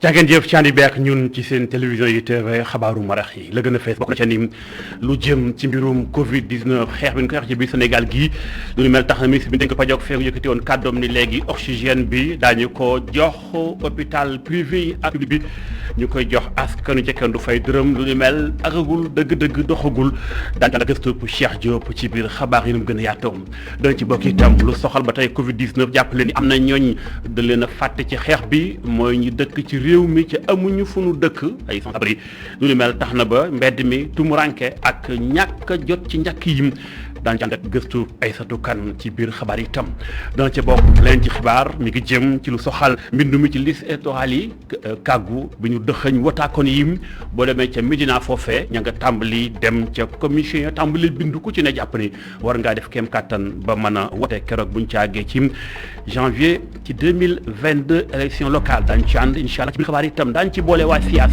jàngeen jëf ci ànd beek ñun ci seen télévision yi TV xabaaru marax yi la gën a fees bokk na ca ni lu jëm ci mbirum Covid 19 xeex bi ñu koy xeex ci biir Sénégal gii lu ñu mel tax na ministre bi dañ ko pajoog feegu yëkkati woon kàddoom ni léegi oxygène bi daañu ko jox hôpital privé yi ak public bi ñu koy jox askanu ca kenn du fay dërëm lu ñu mel agagul dëgg-dëgg doxagul daan la gëstu Cheikh Diop ci biir xabaar yi nu mu gën a yaatoo dana ci bokk itam lu soxal ba tey Covid 19 jàppale ni am na ñooñ da leen a fàtte ci xeex bi mooy ñi dëkk ci réew mi ci amuñu fu nu dëkk ay sans abri lu ni mel tax na ba mbedd mi tumuranke ak ñàkk a jot ci njëkk yim daan ci ànd ak gëstu Aïssatou Kane ci biir xabaar itam dana ca bokk leen ci xibaar mi ngi jëm ci lu soxal mbindu mi ci liste électorale yi kàggu bi ñu dëxëñ wataakoon yim boo demee ca Médina foofee ña nga tàmbali dem ca commission ya tàmbali bindu ku ci ne jàpp ni war ngaa def kéem kàttan ba mën a wote keroog buñ ca àggee ci janvier ci 2022 élection locale daañu ci ànd incha allah ci biir xabaar itam daañu ci boole waa SIAS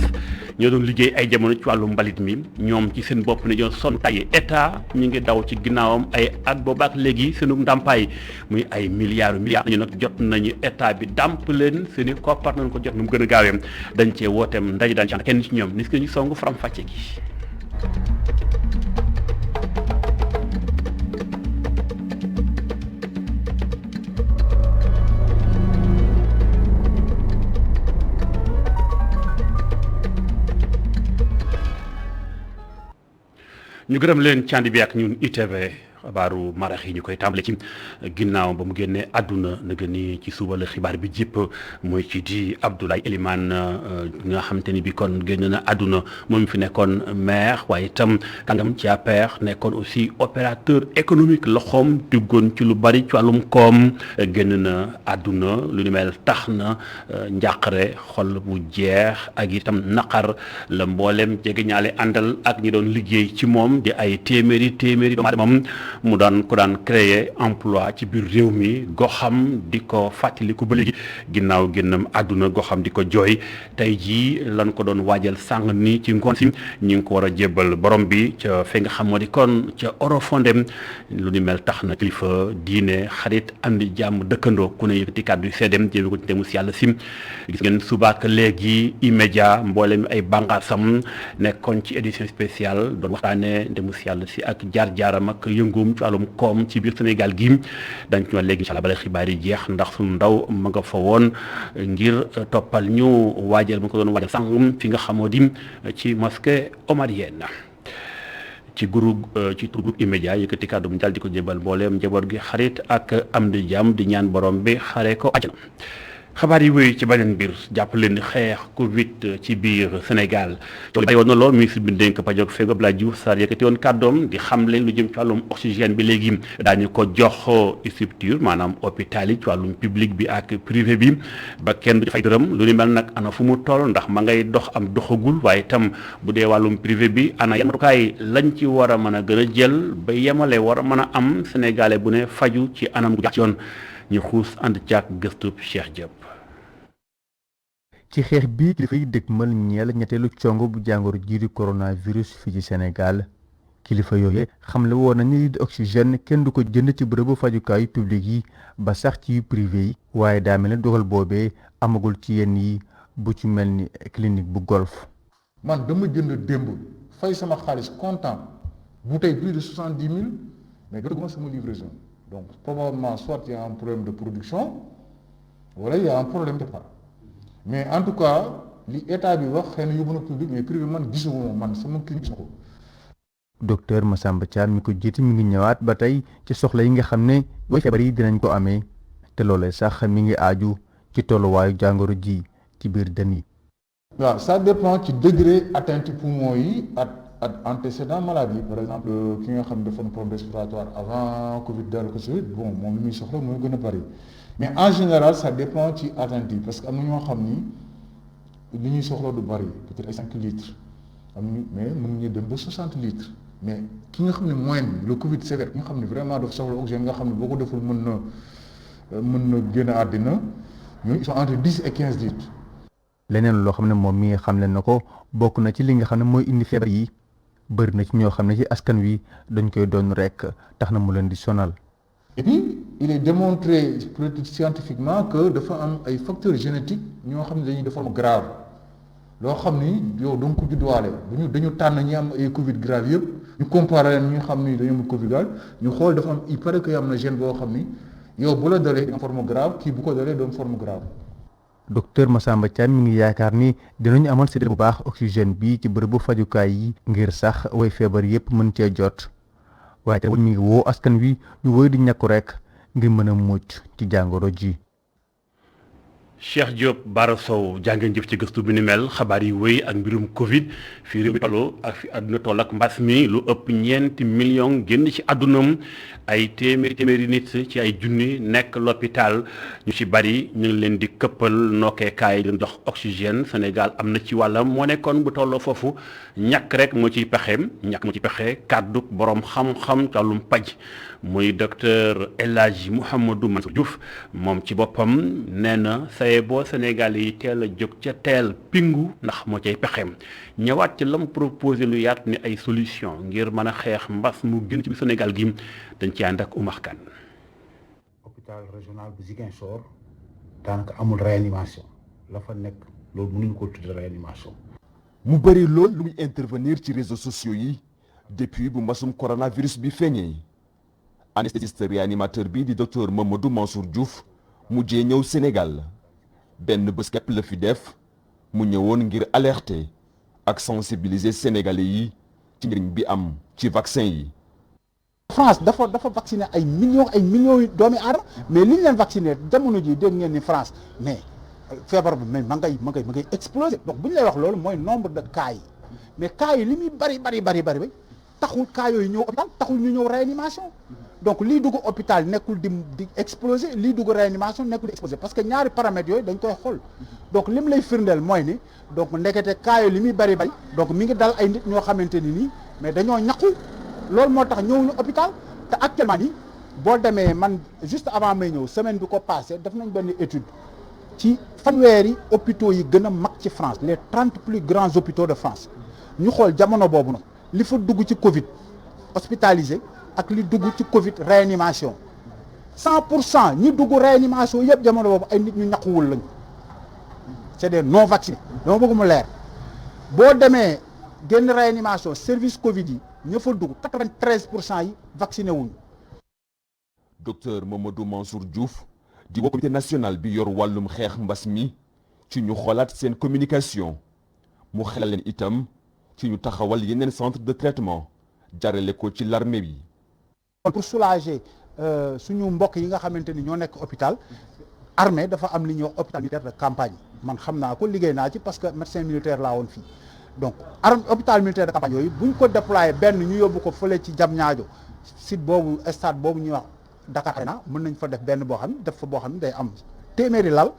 ñoo doon liggéey ay jamono ci wàllu mbalit mi ñoom ci seen bopp ne ñoo sonn tàyyi état ñu ngi daw ci ginnaawam ay at boobaak léegi seenu ndàmpaay muy ay milliards nañu nag jot nañu état bi dàmp leen seen i koppar nañu ko jot nu mu gën a gaawee dañ cee wooteem ndaje daan ci ànd kenn ci ñoom ni ñu songu faram fàcce gi. ñu gërëm leen candi bi ak ñun ITV xabaaru marax yi ñu koy tàmbale ci ginnaaw ba mu génnee àdduna na gën ni ci suba la xibaar bi jëpp mooy ci di Abdoulaye Elimane nga xamante ni bi kon génn na àdduna moom fi nekkoon maire waaye itam kàngam ci APR nekkoon aussi opérateur économique loxoom duggoon ci lu bari ci wàllum koom génn na àdduna lu ni mel tax na njàqare xol bu jeex ak itam naqar la mboolem jege ñaale àndal ak ñi doon liggéey ci moom di ay téeméeri doomu aadama moom mu daan ko daan créer emploi ci biir réew mi goxam di ko fàttaliku ba léegi ginnaaw génnam àdduna goxam di ko jooy tey jii lan ko doon waajal sàng ni ci ngoon si ñi ngi ko war a jébbal borom bi ca fe nga xam moo di kon ca Orofondem lu ni mel tax na kilifa diine xarit andi jàmm dëkkandoo ku ne yëkkati kàddu seedem jébi ko ci demus yàlla sim gis ngeen subaak léegi immédiat mboolem ay bànqaasam nekkoon ci édition spéciale doon waxtaane demus yàlla si ak jaar-jaaram ak yëngoom ci wàllum koom ci biir Sénégal gi dañ ci wax léegi incha allah bala xibaar yi jeex ndax suñu ndaw ma nga fa woon ngir toppal ñu waajal mu ko doon waajal sàngum fi nga xamoo di ci mosquée omarienne ci groupe immédiat yëkkati kàddu mu daal di ko jébal mbooleem njaboot gi xarit ak am di jàmm di ñaan borom bi xare ko àjjana xabaar yi wéy ci beneen mbir jàpp leen ni xeex Covid ci biir Sénégal tool bàyyi woon na lool ministre bi dénk pajoog feego Abdoulaye Diouf Sarr yëkkati woon kàddoom di xam leen lu jëm ci wàllum oxygène bi léegi daañu ko jox structure maanaam hôpital yi ci wàllum public bi ak privé bi ba kenn du fay dërëm lu ni mel nag ana fu mu toll ndax ma ngay dox am doxagul waaye itam bu dee wàllum privé bi ana yan matukaay lañ ci war a mën a gën a jël ba yemale war a mën a am sénégalais bu ne faju ci anam gu jaar ci yoon ñu xuus ànd caag gëstub Cheikh Diop. ci xeex bii kilifa yi dëgmal ñeel ñetteelu cong bu jàngoro ji di coronavirus fii ci Sénégal kilifa yooyu xamle woon nañu ni di oxygène kenn du ko jënd ci bërëbu fajukaayu public yi ba sax ci yu privé yi waaye daa mel ne dogal boobee amagul ci yenn yi bu ci mel ni clinique bu Golf. man dama jënd démb fay sama xaalis comptant bouteille plus de 70 000 mais jotaguma sama livraison donc probablement soit il y a un problème de production wala il y a un problème de part. mais en tout cas li état bi wax xëy na yóbbu na public mais privé man gisuma man sama clinique gisuma ko. docteur Massamba Thiam mi ko jiite mi ngi ñëwaat ba tey ci soxla yi nga xam ne way feebar yi dinañ ko amee te loolee sax mi ngi aaju ci tolluwaayu jàngoro ji ci biir dën yi. waaw ça dépend ci degré atteinte poumon yi ak antécédent maladie par exemple ki nga xam ne dafa am problème respiratoire avant Covid dal ko si bon moom li muy soxla mooy gën a bari. mais en général ça dépend ci atteinte yi parce que am na ñoo xam ni li ñuy soxla du bari peut-être ay 5 litres am na mais mën nañu dem ba 60 litres mais ki nga xam ne moyenne bi le Covid sévère ki nga xam ne vraiment dafa soxla oxygène nga xam ne boo ko deful mën na génn àddina ñooñu ils sont entre 10 et 15 litres. leneen loo xam ne moom mi nga xam leen na ko bokk na ci li nga xam ne mooy indi feebar yi bëri na ci ñoo xam ne ci askan wi dañ koy doon rek tax na mu leen di sonal. et puis il est démontré peut-être scientifiquement que dafa am ay facteurs génétiques ñoo xam ne dañuy de forme grave loo xam ni yow da nga ko judduwaale dañu tànn ñi am ay Covid grave yëpp ñu comparé leen ñi nga xam ni dañu am Covid grave ñu xool dafa am il paraît que am na gène boo xam ni yow bu la dalee en forme grave kii bu ko dalee doon forme grave. docteur Massamba Thiam mi ngi yaakaar ni dinañu amal séddale bu baax oxygène bi ci bërëbu fajukaay yi ngir sax way feebar yépp mën cee jot waaye te mi ngi woo askan wi ñu wëy di ñàkku rek ngir mën a mucc ci jàngoro ji. Cheikh Diop Bara Sow jàngeen jëf ci gëstu bi ni mel xabaar yi wéy ak mbirum Covid fii réew mi toll ak fi àdduna toll ak mbas mi lu ëpp 4 millions génn ci àddunam ay téeméeri nit ci ay junni nekk l'hôpital ñu ci bari ñu ngi leen di këppal nokkeekaay di jox oxygène Sénégal am na ci wàllam moo nekkoon bu tolloo foofu ñàkk rek moo ciy pexeem ñàkk moo ci pexe kàddu borom xam-xam ci wàllum paj muy docteur El Hadji Mouhamadou Mansour Diouf moom ci boppam nee na saye boo Sénégal yi teel a jóg ca teel pingu ndax moo cay pexeem ñëwaat ci lam proposé lu yaat ni ay solution ngir mën a xeex mbas mu gën ci Sénégal gi dañ ci ànd ak Oumar Kane. hôpital régional bu Ziguinchor daanaka amul réanimation la fa nekk loolu mënuñu ko tuddee réanimation. mu bëri lool lu muy intervenir ci réseaux sociaux yi depuis bu mbasum coronavirus bi feeñee anesthésiste réanimateur bi di docteur Mamadou Mansour Diouf mujjee ñëw Sénégal benn bés képp la fi def mu ñëwoon ngir alerter ak sensibiliser sénégalais yi ci njëriñ bi am ci vaccin yi. France dafa vacciner ay millions yu doomi aadama mais li ñu leen vacciner jamono ji dégg ngeen ni France mais feebar bi mais ma ngay exploser donc bu ñu lay wax loolu mooy nombre de cas yi mais cas yi li muy bari taxul cas yooyu ñëw hôpital taxul ñu ñëw réanimation donc lii dugg hôpital nekkul di exploser lii dugg réanimation nekkul di exploser parce que ñaari paramètres yooyu dañ koy xool donc lim lay firndeel mooy ni donc ndekete cas yooyu li muy bari donc mi ngi dal ay nit ñoo xamante ni nii mais dañoo ñaqu loolu moo tax ñëwuñu hôpital te actuellement nii boo demee man juste avant may ñëw semaine bi ko passé def nañ benn étude ci fanweeri hôpitaux yi gën a mag ci France les 30 plus grands hôpitaux de France ñu xool jamono boobu nag li fa dugg ci Covid hospitalisé ak li dugg ci Covid réanimation 100% ñi dugg réanimation yëpp jamono boobu ay nit ñu ñaquwul lañu c'est des non vaccinés dama bëgg mu leer boo demee génn réanimation service Covid yi ña fa dugg 93% yi vacciné wuñu. docteur Mamadou Mansour Diouf di woo comité national bi yor wàllum xeex mbas mi ci ñu xoolaat seen communication mu xelal leen itam ci ñu taxawal yeneen centre de traitement jarale ko ci l'armée bi. pour soulager suñu mbokk yi nga xamante ni ñoo nekk hôpital armée dafa am li ñuy wax hôpital militaire de campagne man xam naa ko liggéey naa ci parce que médecin militaire laa woon fii donc hôpital militaire de campagne yooyu bu ñu ko déployé benn ñu yóbbu ko fële ci Diamniadio site boobu stade boobu ñuy wax Dakar na mën nañ fa def benn boo xam ne def fa boo xam ne day am téeméeri lal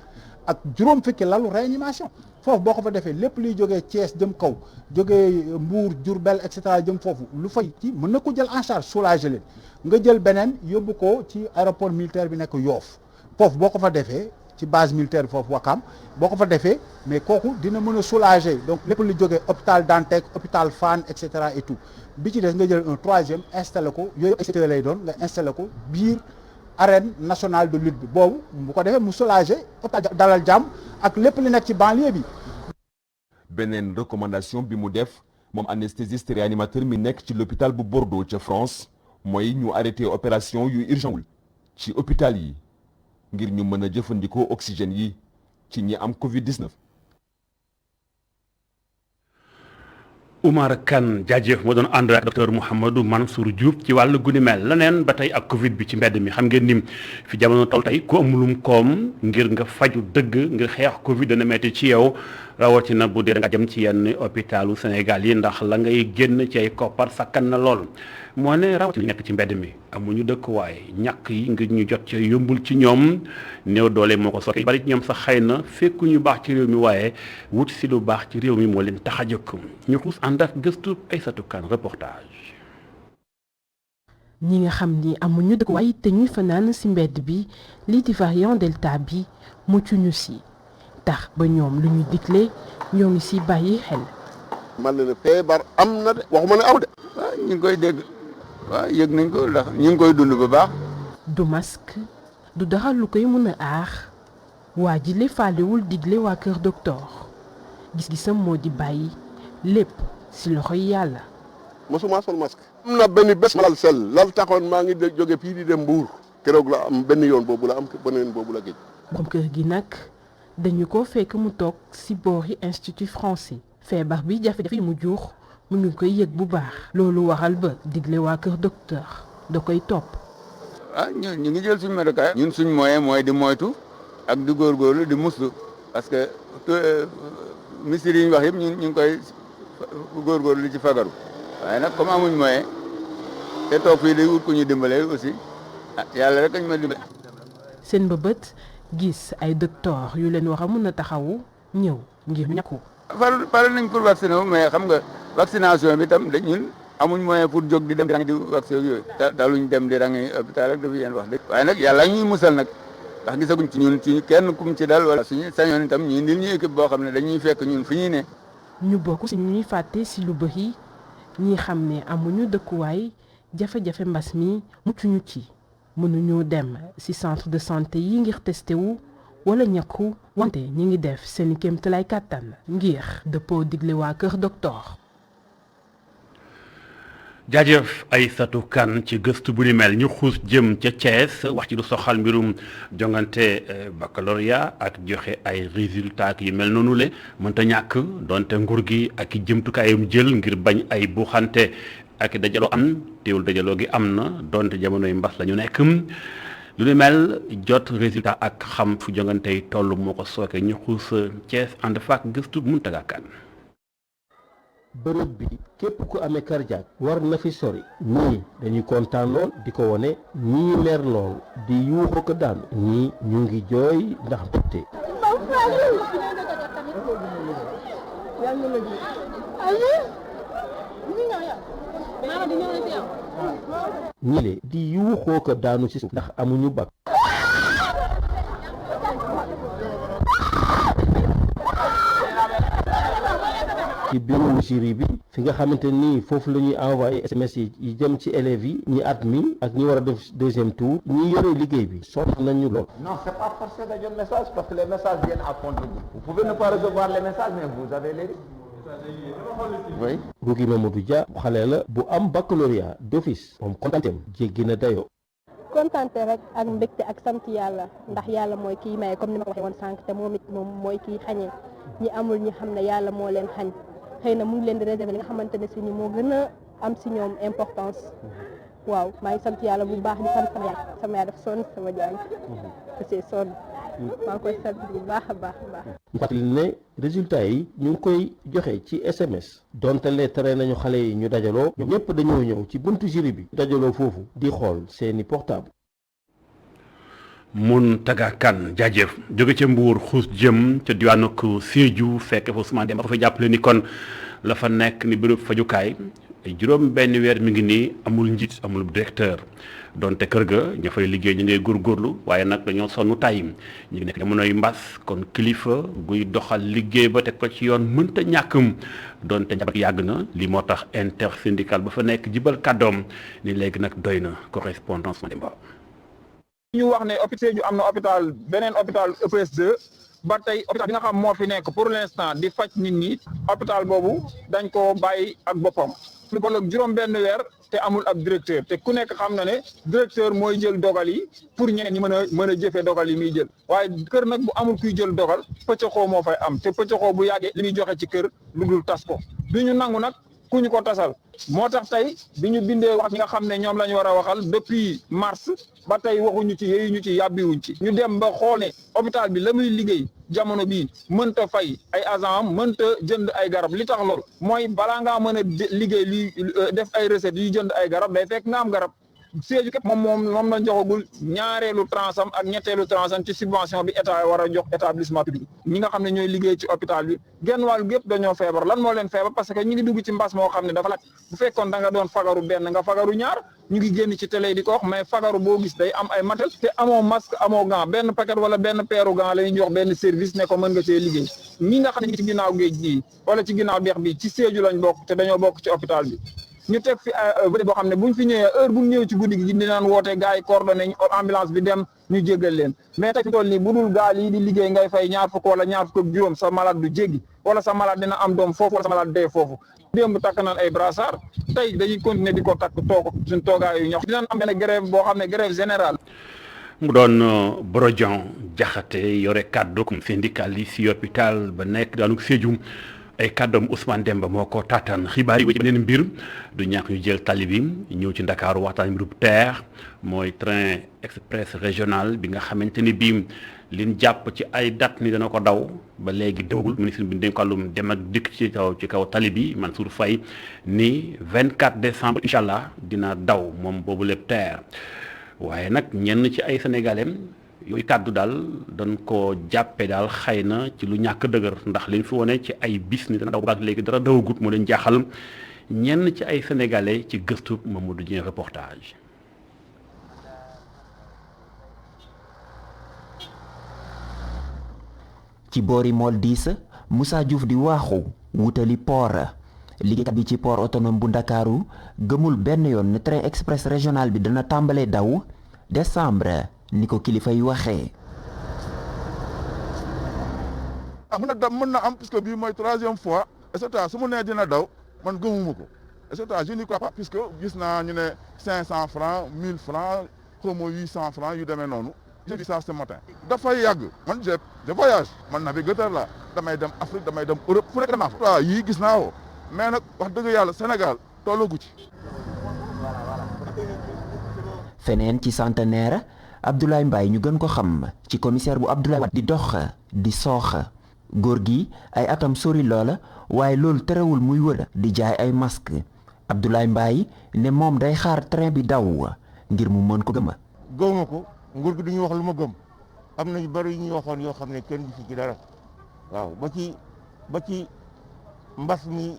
ak juróom fukki lalu réanimation foofu boo ko fa defee lépp luy jógee Thiès jëm kaw jógee Mbour Diourbel et cetera jëm foofu lu fay ci mën na ko jël en charge soulager leen nga jël beneen yóbbu ko ci aéroport militaire bi nekk Yoff foofu boo ko fa defee ci base militaire bi foofu Wakam boo ko fa defee mais kooku dina mën a soulager donc lépp lu jógee hôpital Dantec hôpital Fann et cetera et tout bi ci des nga jël un troisième installé ko yooyu ay secteur lay doon nga installé ko biir arène nationale de lutte bi boobu bu ko defee mu soulager hôpital Dalal Jàmm ak lépp li nekk ci banlieue bi. beneen recommandation bi mu def moom anesthésiste réanimateur mi nekk ci l'hôpital bu Bordeaux ca France mooy ñu arrêté opération yu urgent ci hôpital yi ngir ñu mën a jëfandikoo oxygène yi ci ñi am Covid-19. Oumar Kane jaajëf moo doon ànd ak docteur Mouhamadou Mansour Diouf ci wàllu guni mel leneen ba tey ak Covid bi ci mbedd mi xam ngeen ni fi jamono toll tey ku amulum koom ngir nga faju dëgg ngir xeex Covid dana metti ci yow rawatina bu dee nga jëm ci yenn hôpitalu Sénégal yi ndax la ngay génn ci ay koppar sakkan na lool. moo ne rawatina nekk ci mbedd mi amuñu dëkkuwaay ñàkk yi ngir ñu jot ci yombul ci ñoom néew doole moo ko sotti bari ci ñoom sax xëy na fekku ñu baax ci réew mi waaye wut si lu baax ci réew mi moo leen tax a jóg ñu xuus ànd ak gëstu Aïssatou Kane reportage. ñi nga xam ni amuñu dëkkuwaay te ñuy fanaan ci mbedd bi lii di variant delta bi muccuñu ci tax ba ñoom lu ñu digle ñoo ngi ci bàyyi xel. man la feebar am na de waxuma ne aw de. waaw ñu ngi koy dégg. waaw yëg nañ ko ndax ñu ngi koy dund bu baax du masque du dara lu koy mën a aar waa ji le faalewul digle waa kër docteur gis-gisam moo di bàyyi lépp ci loxoy yàlla. mosuma sol masque. am na benn bés lal sel lal taxoon maa ngi jóge fii di dem Mbuur keroog la am benn yoon boobu la am beneen boobu la géej. borom kër gi nag dañu ko fekk mu toog ci boori institut français feebar bi jafe-jafe yi mu jur mu ngi koy yëg bu baax loolu waral ba digle waa kër docteur da koy topp. ñu ngi jël suñu médecin ñun suñ moyen mooy di moytu ak di góorgóorlu di muslu parce que misir yi ñu wax yëpp ñu ngi koy góorgóorlu di ci fagaru waaye nag comme amuñ moyen te toog fii di wut ku ñu dimbalee aussi yàlla rek ñu ma dimbale. seen mbëbët gis ay docteur yu leen war a mën a taxawu ñëw ngir ñàkku. pare nañ pour vacciner wu mais xam nga vaccination bi tam ñun amuñ moyen pour jóg di dem di rangi di vacciner yooyu daluñ dem di rangi hôpital rek dafa yéen wax dëgg waaye nag yàlla ñuy musal nag ndax gisaguñ ci ñun ci kenn kum ci dal wala suñu sañoon itam ñu indil ñu équipe boo xam ne dañuy fekk ñun fi ñuy ne. ñu bokk ci ñuy fàtte ci lu bëri ñi xam ne amuñu dëkkuwaay jafe-jafe mbas mi muccuñu ci mënuñu dem ci centre de santé yi ngir testé wu wala ñàkku wante ñi ngi def seeni kéemtalaay kàttan ngir dëppoo digle waa kër docteur. jaajëf Aïssatou Kane ci gëstu bu ni mel ñu xuus jëm ca Thiès wax ci lu soxal mbirum jongante baccalauréat ak joxe ay résultats yu mel noonu le mënta ñàkk donte nguur gi ak i jëmtukaayam jël ngir bañ ay buuxante ak dajaloo am teewul dajaloo gi am na donte jamonoy mbas la ñu nekk lu ni mel jot résultat ak xam fu jongante yi toll moo ko sooke ñu xuus Thiès ànd faak gëstu Mountaga Kane. bërëb bi képp ku amee cardiaque war na fi sori ñii dañuy kontaan lool di ko wone ñii mer lool di yuuxu ko daan ñii ñu ngi jooy ndax mbégte ñii le di yuuxoo ko daanu ci suuf ndax amuñu bac ci bureau jury bi fi nga xamante ni foofu la ñuy envoyé SMS yi jëm ci élèves yi ñi admis ak ñi war a def deuxième tour ñi yore liggéey bi sonn nañu lool. Non, c'est pas forcé de jot message parce que les messages viennent à contre-goût. Vous pouvez ne pas recevoir les messages mais vous avez les. Oui. Rougui Mamadou Dia xale la bu am baccalauréat d'office moom kontaanteem jéggi na dayoo. kontante rek ak mbégte ak sant yàlla ndax yàlla mooy kiy maye comme ni ma ko waxee woon sànq te moom it moom mooy kiy xañee ñi amul ñi xam ne yàlla moo leen xañ xëy na mu ngi leen di réserver li nga xamante ne si ni moo gën a am si ñoom importance waaw maa ngi sant yàlla bu baax di sant sama yaay dafa sonn sama jàng c'est sonn maa ngi koy sant bu baax a baax a baax. ñu fàttali ne résultat yi ñu ngi koy joxe ci SMS donte lee tere nañu xale yi ñu dajaloo ñoom ñëpp dañoo ñëw ci buntu jury bi dajaloo foofu di xool seeni portable. Mountaga Kane jaajëf jóge ca Mbour xuus jëm ca diwaanu Sédhiou fekk fa Ousmane Demba ko fa jàppale ni kon la fa nekk ni bërëb fajukaay ay juróom benn weer mi ngi nii amul njiit amul directeur donte kër ga ña fay liggéey ñu ngay góorgóorlu waaye nag dañoo sonn tàyyi ñu ngi nekk jamonoy mbas kon kilifa guy doxal liggéey ba teg ko ci yoon mënta ñàkkam donte njaboot yàgg na li moo tax intersyndical ba fa nekk jibal kàddoom ni léegi nag doy na correspondance ma Demba. ñu wax ne hôpital ñu am na hôpital beneen hôpital EPS 2 ba tey hôpital bi nga xam moo fi nekk pour l'instant di faj nit ñi hôpital boobu dañ ko bàyyi ak boppam lu ko nag juróom benn weer te amul ab directeur te ku nekk xam na ne directeur mooy jël dogal yi pour ñeneen ñi mën a jëfee dogal yi muy jël waaye kër nag bu amul kuy jël dogal pëccëxoo moo fay am te pëccëxoo bu yàggee li muy joxe ci kër lu dul tas ko du ñu nangu nag ku ñu ko tasal moo tax tey bi ñu bindee wax ñi nga xam ne ñoom la ñu war a waxal depuis mars ba tey waxuñu ci yooyu ñu ci yàbbiwuñ ci ñu dem ba xool ne hôpital bi la muy liggéey jamono bii mënta fay ay agent am mënta jënd ay garab li tax loolu mooy balaa ngaa mën a liggéey li def ay recettes yu jënd ay garab day fekk nga am garab Sédhiou képp moom la joxagul ñaareelu transam ak ñetteelu transam ci subvention bi état war a jox établissement public ñi nga xam ne ñooy liggéey ci hôpital bi genn wàll gépp dañoo feebar lan moo leen feebar parce que ñu ngi dugg ci mbas moo xam ne dafa laaj bu fekkoon da nga doon fagaru benn nga fagaru ñaar ñu ngi génn ci télé di ko wax mais fagaru boo gis day am ay matel te amoo masque amoo gant benn paquet wala benn peeru gant la ñuy jox benn service ne ko mën nga cee liggéey ñi nga xam ne ci ginnaaw géej gi wala ci ginnaaw dex bi ci Sédhiou lañ bokk te dañoo bokk ci hôpital bi ñu teg fi vedette boo xam ne buñ fi ñëwee heure bu ñu ñëwee ci guddi gi dinaan woote gars yi coordonné ambulance bi dem ñu jéggal leen mais tey fi toll nii bu dul gaal yi di liggéey ngay fay ñaar fukk wala ñaar fukk ak juróom sa malade du jéggi wala sa malade dina am doom foofu wala sa malade dee foofu démb takk naan ay brassard tey dañuy continuer di ko takk toog suñ toogaay yu ñox dinañ am benn grève boo xam ne grève générale. mu doon Brodjan Diakhaté yore kàddu syndicaliste si hôpital ba nekk daanaka Sédhiou ay kàddoom Ousmane Demba moo ko taataan xibaar yi ci beneen mbir du ñàkk ñu jël tali bi ñëw ci Ndakaaru waxtaan mbirub TER mooy train express régional bi nga xamante ni bii liñ jàpp ci ay date ni dana ko daw ba léegi dawul ministre bi dénk wàllum dem ak dikk ci kaw tali bi Mansour Faye ni 24 décembre incha allah dina daw moom boobu lépp TER waaye nag ñenn ci ay sénégalais yooyu kàddu daal dañ ko jàppe daal xëy na ci lu ñàkk dëgër ndax liñ fi wone ci ay bis ni dana daw baak léegi dara dawagut moo leen jaaxal ñenn ci ay sénégalais ci gëstu Mamadou Dieng reportage. ci boori mool 10 Moussa Diouf di waaxu wutali port liggéeykat bi ci port autonome bu Ndakaaru gëmul benn yoon ne train express régional bi dana tàmbalee daw décembre ni ko kilifa yi waxee. mën na am puisque bii mooy 3e fois et cetera su mu nee dina daw man gëmuma ko et cetera je n'y crois pas puisque gis naa ñu ne 500 francs 1000 francs promo 800 francs yu demee noonu. j'ai vu ça ce matin. dafay yàgg man je voyage man navigateur la damay dem Afrique damay dem Europe fu nekk dem naa fa. waaw yii gis naa ko mais nag wax dëgg yàlla Sénégal tollagu ci. feneen ci centenaire Abdoulaye Mbaye ñu gën ko xam ci commissaire bu Abdoulaye Wade di dox di soox góor gi ay atam sori loola waaye loolu terewul muy wër di jaay ay masque Abdoulaye Mbaye ne moom day xaar train bi daw ngir mu mën ko gëma. gëwma ko nguur gi duñu wax lu ma gëm am na yu bari yu ñuy waxoon yoo xam ne kenn gisu ci dara waaw ba ci mbas mi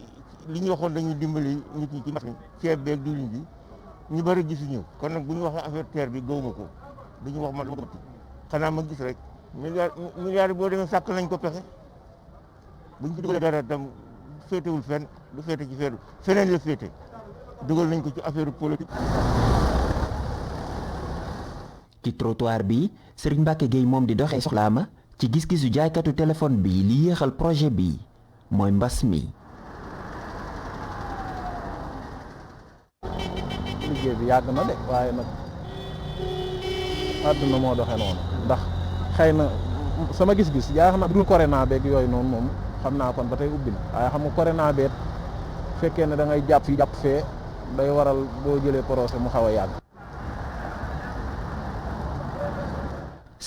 li ñu waxoon dañuy dimbali nit ñi ci mbas mi ceeb beeg diwlin bi ñu bari gisuñu kon nag bu ñu waxee affaire terre bi gëwma ko duñu wax ma lu ma xanaa ma gis rek milliards boo demee sàkk nañ ko pexe buñ ci dugalee dara tam féetewul fenn du féete ci feetu feneen la féete dugal nañ ko ci affaire politique. ci trottoir bi Serigne Mbacke Gueye moom di doxee soxlaama ci gis-gisu jaaykatu téléphone bi li yéexal projet bi mooy mbas mi. liggéey bi yàgg na de waaye nag àdduna moo doxee noonu ndax xëy na sama gis-gis yaa xam na dul corona beeg yooyu noonu moom xam naa kon ba tey ubbi na waaye xam nga corona beet fekkee ne da ngay jàpp fi jàpp fee day waral boo jëlee procès mu xaw a yàgg.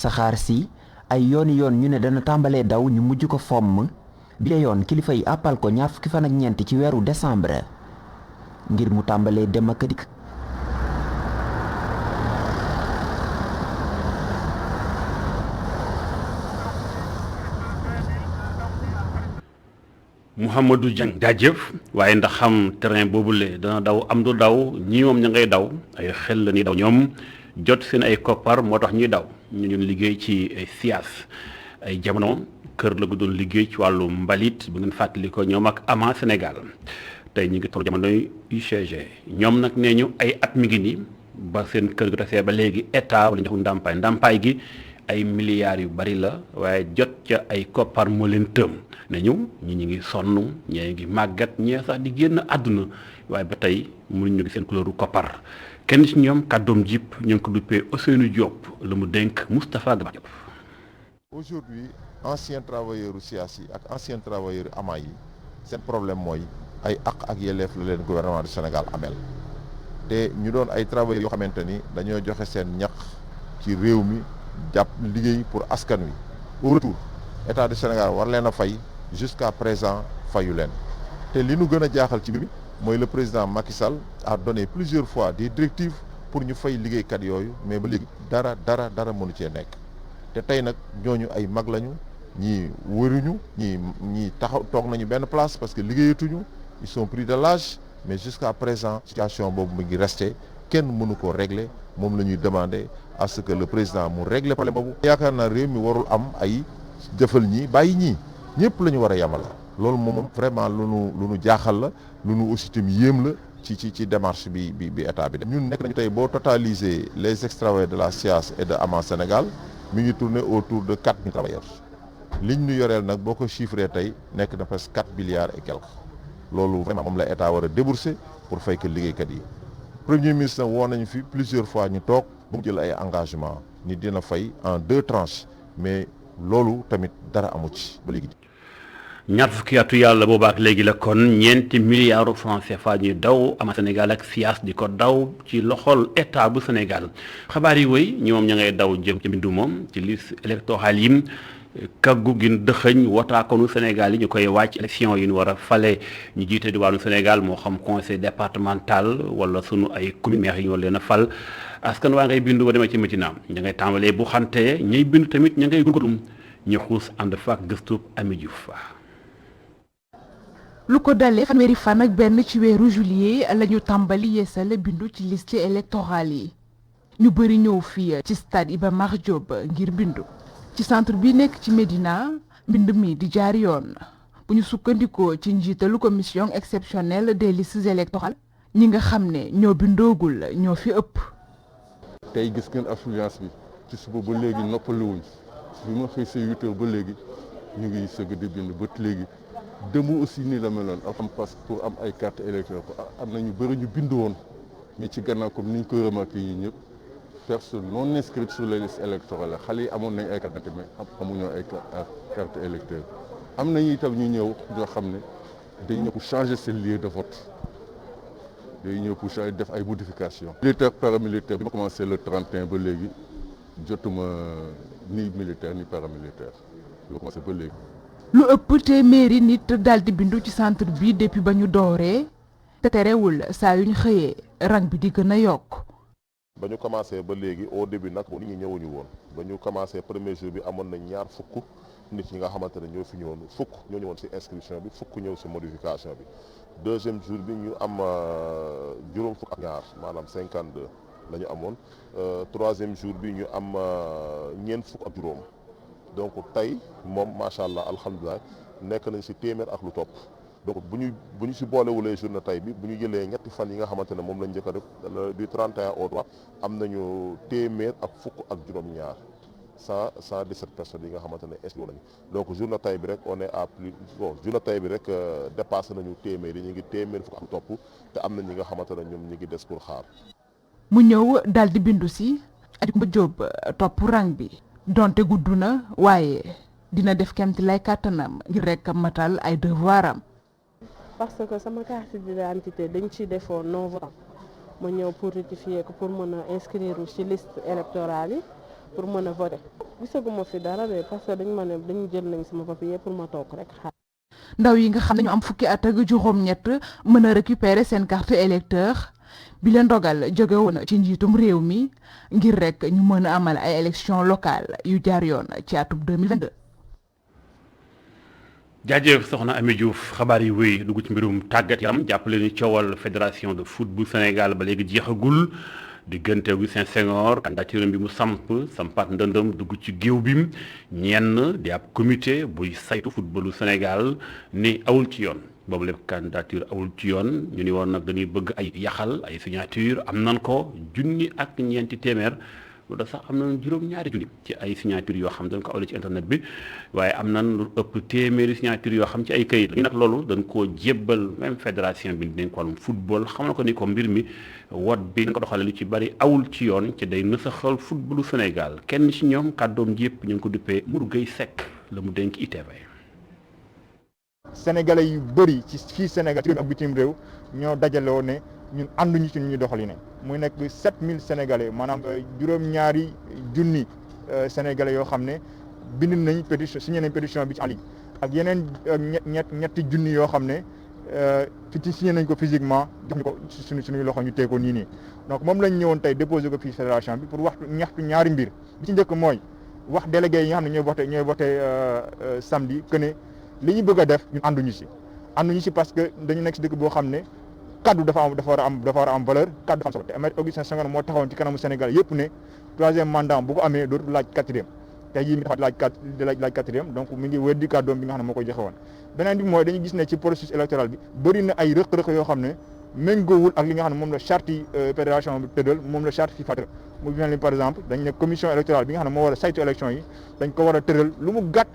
saxaar si ay yooni yoon ñu ne dana tàmbalee daw ñu mujj ko fomm bi la yoon kilifa yi àppal ko ñaar fukki fan ak ñeent ci weeru décembre ngir mu tàmbalee dem ak dikk. Mouhamadou Dieng jaajëf waaye ndax xam terrain boobule dana daw am du daw ñii moom ña ngay daw ay xel la ñuy daw ñoom jot seen ay koppar moo tax ñuy daw ñu doon liggéey ci SIAS ay jamono kër la gu doon liggéey ci wàllu mbalit bu ngeen fàttali ko ñoom ak ama Sénégal tey ñu ngi toll jamonoy UCG ñoom nag nee ñu ay at mi ngi nii ba seen kër gu tasee ba léegi état wala joxu ndàmpaay gi ay milliards yu bari la waaye jot ca ay koppar moo leen tëm ne ñu ngi sonn ñee ngi màggat ñee sax di génn àdduna waaye ba tey mënuñu gis seen couleuru koppar kenn ci ñoom kàddoom jip ñu ngi ko duppee Ousseynou Diop la mu dénk Moustapha Gaba Diop. Aujourd'hui anciens travailleurs SIAS yi ak anciens travailleurs AMA yi seen problème mooy ay àq ak yelleef la leen gouvernement du Sénégal amel te ñu doon ay travailleurs yoo xamante ni dañoo joxe seen ñax ci réew mi jàpp liggéey pour askan wi au retour état du Sénégal war leen a fay jusqu'à présent fayu leen te li nu gën a jaaxal ci mbir mi mooy le président Macky Sall a donné plusieurs fois des directives pour ñu fay liggéeykat yooyu mais ba léegi dara mënu cee nekk te tey nag ñooñu ay mag lañu ñii wëruñu ñii taxaw toog nañu benn place parce que liggéeyatuñu ils sont pris de l'âge mais jusqu'à présent situation boobu mu ngi resté kenn mënu ko régler moom la ñuy demander à ce que le président mu régler problème boobu. yaakaar naa réew mi warul am ay jëfal ñii bàyyi ñii ñëpp la ñu war a yamal loolu moom vraiment lu nu jaaxal la lu nu aussi tamit yéem la ci démarche bi état bi def. ñun nekk nañu tey boo totaliser les ex-travailleurs de la SIAS et de AMA Sénégal mi ngi tourner autour de 4 000 travailleurs liñ ñu yoreel nag boo ko chiffré tey nekk na presque 4 milliards et quelques loolu vraiment moom la état war a débourser pour fay ko liggéeykat yi. Premier ministre woo nañu fi plusieurs fois ñu toog ba mu jël ay engagement ni dina fay en 2 tranches mais loolu tamit dara amu ci ba léegi. ñaar fukki atu yàlla boobaak léegi la kon ñeenti milliards francs CFA ñuy daw ama Sénégal ak SIAS di ko daw ci loxol état bu Sénégal xabaar yi wéy ñi moom ña ngay daw jëm ci mbindu moom ci liste électorale yi kaggu gi dëxëñ wotaakonu Sénégal yi ñu koy wàcc élection yi ñu war a fale ñu jiite diwaanu Sénégal moo xam conseil départemental wala sunu ay commune maire yi ñu war leen a fal askan waa ngay bindu ba demee ci Médina ña ngay tàmbalee bu xante ñay bindu tamit ña ngay gurgurtum ñu xuus ànd faak gëstu Ami Diouf. lu ko dalee fanweeri fan ak benn ci weeru juillet la ñu tàmbali yeesal bindu ci liste électorale yi ñu bëri ñëw fii ci stade Iba Mar Diop ngir bindu ci centre bi nekk ci Médina mbind mi di jaar yoon bu ñu sukkandikoo ci njiitalu commission exceptionnelle des listes électorales ñi nga xam ne ñoo bindoogul ñoo fi ëpp. tey gis ngeen affluence bi ci suba ba léegi noppaluwuñ bi ma xëy sa 8 heures ba léegi ñu ngi sëgg di bind ba léegi. démb aussi nii la meloon am passe pour am ay carte électorale am na ñu bëri ñu bindu woon mais ci gannaaw comme ni ñu ko remarqué yi ñëpp personne non inscrite sur les listes électorales xale yi amoon nañ ay carte mais amuñoo ay carte électeur am nañu itam ñu ñëw ñoo xam ne day ñëw pour changer seen lieu de vote day ñëw pour changer def ay modifications. militaire paramilitaire bi ma commencé le 31 ba léegi jotuma ni militaire ni paramilitaire bi ma commencé ba léegi. lu ëpp téeméeri nit daal di bindu ci centre bi depuis ba ñu dooree te terewul saa yu ñu xëyee rang bi di gën a yokk. ba ñu commencé ba léegi au début nag nit ñi ñëwuñu woon ba ñu commencé premier jour bi amoon na ñaar fukk nit ñi nga xamante ne ñoo fi ñëwoon fukk ñoo ñëwoon ci inscription bi fukk ñëw ci modification bi deuxième jour bi ñu am juróom fukk ak ñaar maanaam 52 la ñu amoon troisième jour bi ñu am ñeent fukk ak juróom. donc tey moom macha allah alhamdulilah nekk nañ ci téeméer ak lu topp donc bu ñu ci boolewulee journée tey bi bu ñu jëlee ñetti fan yi nga xamante ne moom lañ njëkk a def du 31 au 3 am nañu téeméer ak fukk ak juróom-ñaar 117 personnes yi nga xamante ne inscrits nañu donc journée tey bi rek on est à plus bon journée tey bi rek dépassé nañu téeméer yi ñu ngi téeméer fukk ak lu topp te am na ñi nga xamante ne ñoom ñu ngi des pour xaar. mu ñëw daal di bindu ci Adja Diop topp rang bi. donte gudd na waaye dina def kemti lay kàttanam ngir rek matal ay devoiram. parce que sama carte d'identité dañ ci defoon non votant ma ñëw pour rectifier ko pour mën a inscrire ci liste électorale yi pour mën a voter gisaguma fi dara de parce que dañ ma ne dañu jël nañ sama papier pour ma toog rek xaar. ndaw yi nga xam ne ñu am fukki at ak juróom-ñett mën a récupérer seen carte électeur bi leen dogal jóge woon ci njiitum réew mi ngir rek ñu mën a amal ay élections locales yu jaar yoon ci atum 2022. jaajëf soxna Ami Diouf xabaar yi wéy dugg ci mbirum tàggat yaram jàppale ni coowal fédération de foot bu Sénégal ba léegi jeexagul diggante Augustin Senghor candidature bi mu sampaat ndëndëm dugg ci géew bi ñenn di ab comité buy saytu footballu Sénégal ni awul ci yoon. boobu lépp candidature awul ci yoon ñu ni woon nag dañuy bëgg ay yaxal ay signature am nan ko junni ak ñeenti téeméer lu da sax am nañ juróom-ñaari junni ci ay signature yoo xam dañ ko awle ci internet bi waaye am nan lu ëpp téeméeri signature yoo xam ci ay kayit la nag loolu dañ koo jébbal même fédération bi dañ ko wàllum football xam na ko ni ko mbir mi wot bi dañ ko doxale lu ci bari awul ci yoon ci day nësaxal footballu Sénégal kenn ci ñoom kàddoom yëpp ñu ngi ko duppee Mourou Gueye Seck la mu dénk ITV. Sénégalais yu bëri ci fii Sénégal ci ak bitim réew ñoo dajaloo ne ñun ànduñu ci ñu doxaline muy nekk 7000 Sénégalais maanaam juróom-ñaari junni Sénégalais yoo xam ne bind nañ pétition signé nañ pétition bi ci en ligne ak yeneen ñetti junni yoo xam ne ci signé nañ ko physiquement jox ñu ko suñuy loxo ñu tee ko nii donc moom lañ ñëwoon tey déposé ko fii fédération bi pour ñaxtu ñaari mbir bi ci njëkk mooy wax délégué yi nga xam ne ñooy voté samedi que ne li ñu bëgg a def ñun ànduñu si parce que dañu nekk si dëkk boo xam ne kaddu dafa war a am valeur kaddu dafa am solo te Maître Augustin Senghor moo taxawoon ci kanamu Sénégal yëpp ne troisième mandat bu ko amee dootul laaj quatrième tey jii mi dafa laaj quatrième donc mi ngi weddi kàddoom bi nga xam ne moo koy joxe woon beneen bi mooy dañu gis ne ci processus électoral bi bëri na ay rëq-rëq yoo xam ne méngoowul ak li nga xam ne moom la charte yi fédération bi tëddal moom la charte FIFA tëral mu mel ni par exemple dañ ne commission électorale bi nga xam ne moo war a saytu élection yi dañ ko war a tëral lu mu gàtt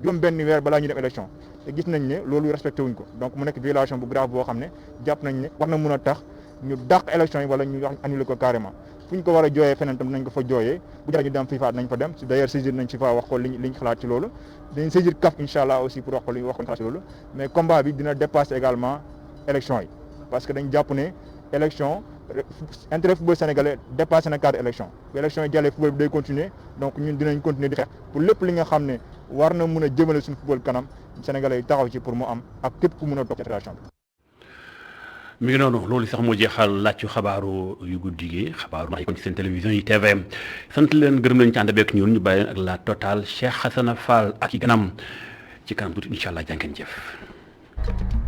juróom benn weer balaa ñuy dem élection te gis nañ ne loolu respecté wuñ ko donc mu nekk violation bu grave boo xam ne jàpp nañ ne war na mun a tax ñu dàq élection yi wala ñu wax annulé ko carrément fu ñu ko war a jooyee feneen tam nañ ko fa jooyee bu jaree ñu dem FIFA nañ fa dem d'ailleurs saisir nañ FIFA wax ko liñ xalaat ci loolu dañ saisir CAF incha allah aussi pour wax ko li wax ko xalaat ci loolu mais combat bi dina dépasser également élection yi parce que dañ jàpp ne élection intérêt football sénégalais dépassé na cadre élection bu élection yi jàllee football bi day continuer donc ñun dinañ continuer di xeex pour lépp li nga xam ne war na mun a jëmale suñu football kanam sénégalais yi taxaw ci pour mu am ak képp ku mun a toog ci fédération bi. mi ngi noonu loolu sax moo jeexal laajtu xabaaru yu guddi gi xabaaru ndax yi kon ci seen télévision yi TV sant leen gërëm leen ci ànd beeg ñun ñu bàyyi leen ak la Total Cheikh Hassana Fall ak i ganam ci kanam tuuti incha allah jàngeen jëf.